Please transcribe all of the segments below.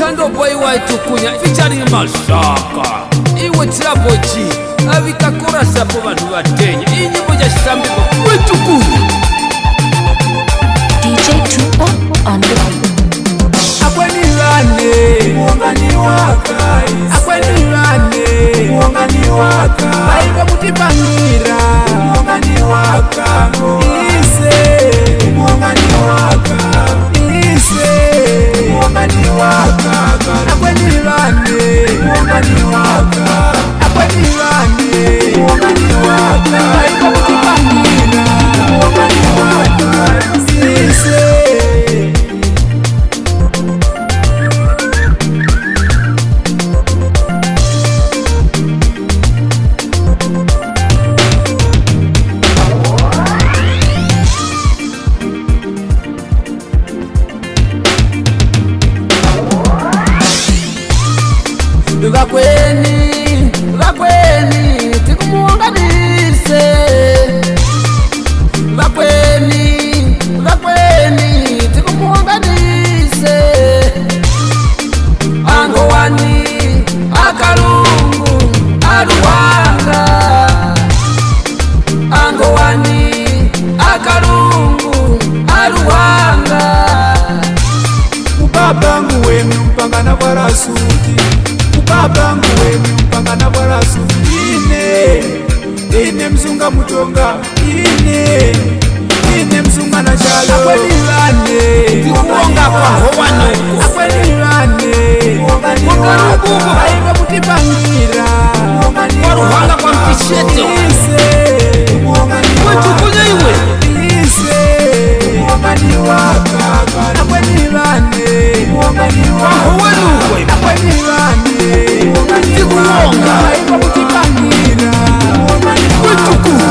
Tando boy waitukunya featuring Masaka iwe traboji avikakora sapo vanhu vatenya inyimbo chasambirwa waitukunya DJ Tupo on the beat. Akwenilane muungani waka akwenilane muungani waka baiva mutipangira muungani waka ise muungani waka ise muungani waka akwenilane muungani waka akwenilane muungani waka baiva mutipangira muungani waka ise Vakweni tikumuunganise Vakweni tikumuunganise Angowani akalungu aruhanga Angowani akalungu aruhanga Ubabangu wemi mpangana warasuti Ubabangu wemi mpangana warasuti Ine mzunga mutonga Ine mzunga na jalo Akwenilane tikuonga kwa howanuko Akwenilane Mwakarubuko haiva mutipangira Kwa ruhanga kwa mkishete Wetukunya iwe Mwangani waka Akwenilane Kwa howanuko Akwenilane tikuonga haiva mutipangira Wetukunya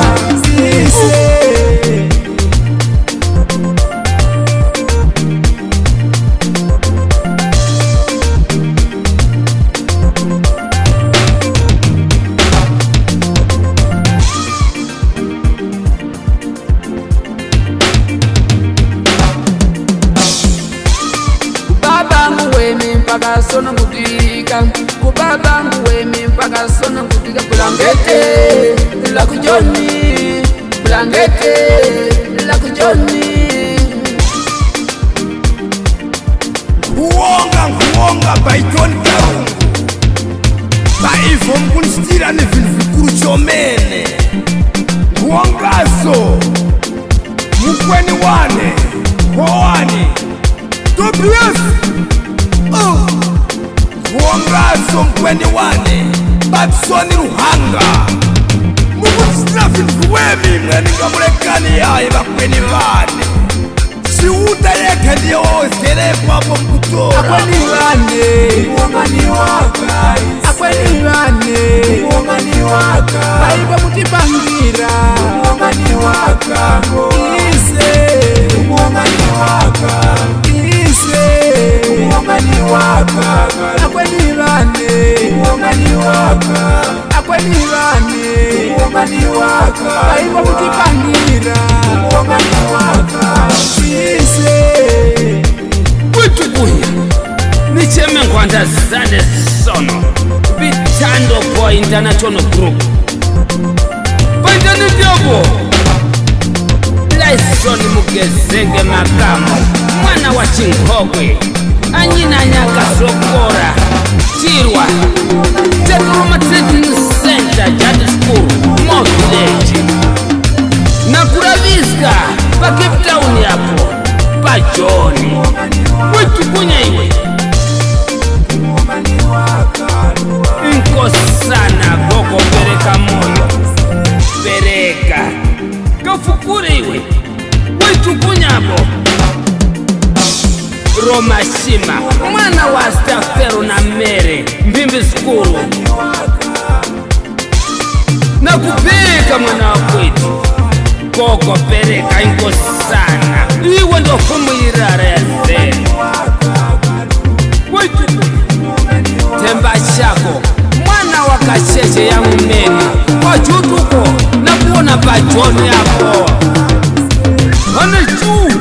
Sona ngutika kubabangu wemi mpaka sona ngutika bulangete la kujoni bulangete la kujoni kuonga by John Karungu ba Ivo Mkunstira ne vilvikuru chomene kuongaso mukweni wane hoani Tobias Kuongazo mkweni wane Batsoni Ruhanga Mukustira filfuwemi mweni ngamulekani yae bakweni wane Siuta yeke ndiyo skerefu hapo mkutora Akwenilane muungani waka Akwenilane muungani waka baiva mutipangira muungani waka ise muungani waka muungani waka akwenilane muungani waka akwenilane muungani waka baiva mutipangira muungani waka ise Wetukunya nicheme ngwanda zane sono Vitando Boy International Group Paitani Diogo Lyson Mugezenge Makamo Mwana wa Chingogwe Anyina Nyaka Sokora Chirwa Tekroma Trading Center Jadi School Mo Village Nakuraviska Pa Cape Town yapo Pa Johni Wetukunya iwe Inko sana Goko pereka moyo Pereka Kafukure iwe Wetukunya hapo Roma Shima Mwana wa Stafero na Mere Mbimbi Skuru Na kupeka mwana wa kwetu Koko pereka inko sana Iwe ndo fumu irara ya zeni Temba shako Mwana wa Kasheshe ya umeni Wajutuko na kuona bajoni yako Hane juu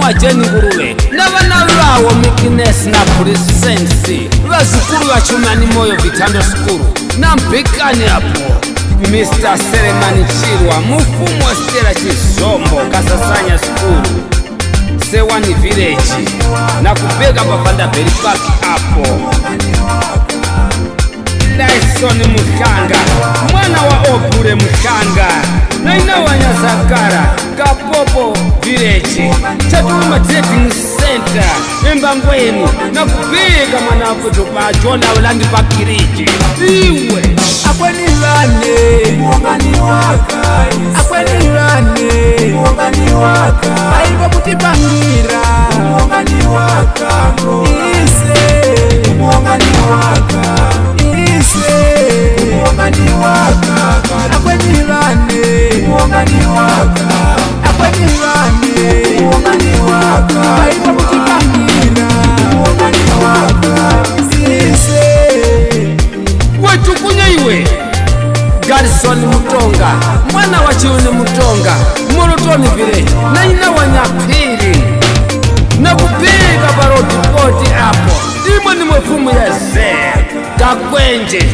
wa Jeni Nguruwe n'abana bawo Mikinesi na Pulisensi bazukuru wa Chumani Moyo Vitando Skuru na Mpikani hapo Mr. Selemani Chirwa mufumu wa Stella Chisombo Kasasanya Skuru Sewani Village na kupega Bavanda Berry Park hapo Dyson Mukanga mwana wa Obure Mukanga na inawa Nyasakara Kapopo Village Chatuma Trading Center Mbangweni na kupega mwana kutupa Jona Ulandi Pakiriji iwe Akwenilane Mwangani waka Akwenilane Mwangani waka Baiba kutipangira Mwangani waka Ise Mwangani waka Mwangani waka Akwenilane Mwangani waka Akwenilane Mwangani waka Baiba kutipangira Mwangani waka Ise wetukunya iwe Garrison Mutonga mwana wa Chiune Mutonga Morotoni Village na ina Wanyapiri na kupiga baroti poti hapo imwe ni mwefumu ya Zee Kakwenje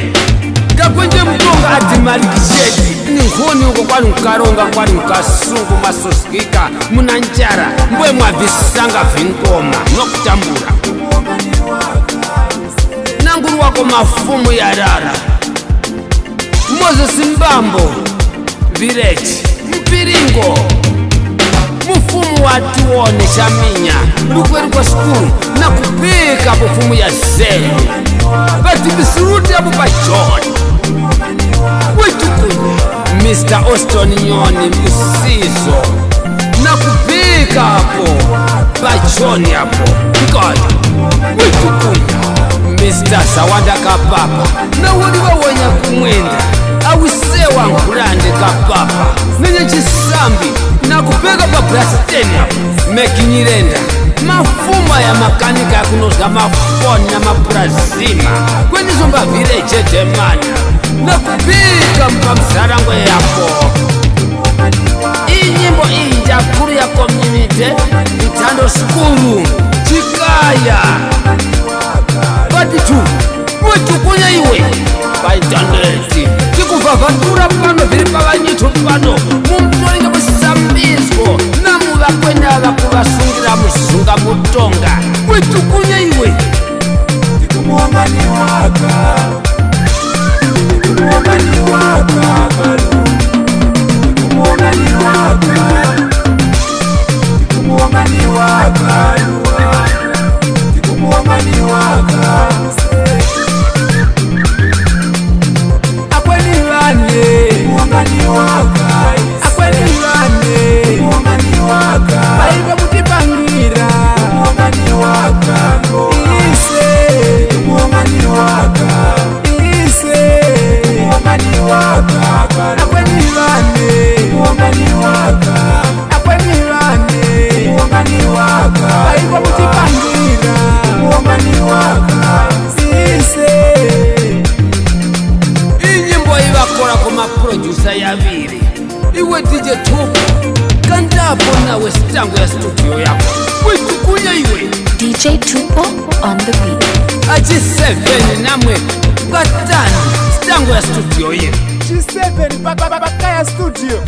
Mutonga ati Malikisheti ni nkuni uko kwani mkaronga kwani mkasungu masosikika munanjara mbwe mwavisanga vingoma nokutambura nanguru wako mafumu ya rara Moses Mbambo Village Mpiringo mufumu wa Tuone Shaminya Lukweri kwa Skuru na kupika mufumu ya Zee bati bisuruti hapo pa John wetukunya Mr. Austin Nyoni Musizo na kupika hapo pa John hapo mkali wetukunya Mr. Sawanda Kapapa na wodi wawenya kumwenda awisewa Nkulande Kapapa nenye Chisambi na kupega pa Brastenia Mekinyirenda mafuma ya makanika ya kunoza mafoni na maprazima kwenye Zomba Village Temanya na kupika mkamsarangwe yapo hii nyimbo inja kuru ya community Vitando Skuru Chikaya Batitu wetukunya iwe Baitandeti kikuvavantura pano vili pavanyitu pano mumtolinga musambizgo na muva kwenda vakuvasungira musunga Mutonga wetukunya iwe Mwangani waka Mwangani waka Mwangani waka Mwangani waka Mwangani waka Akwenilane Mwangani waka Akwenilane Mwangani waka Baiba kutipangira Mwangani waka Ise Mwangani waka Ise Mwangani waka Akwenilane Mwangani waka Akwenilane Mwangani waka Baiba kutipangira Mwangani waka Ise inyimbo ivakora kuma producer yaviri iwe DJ Tupo kandapo nawe stango ya studio yako wetukunya iwe DJ Tupo on the beat. achi 7 namwe batani stango ya studio yetu G7 Bakaya Studio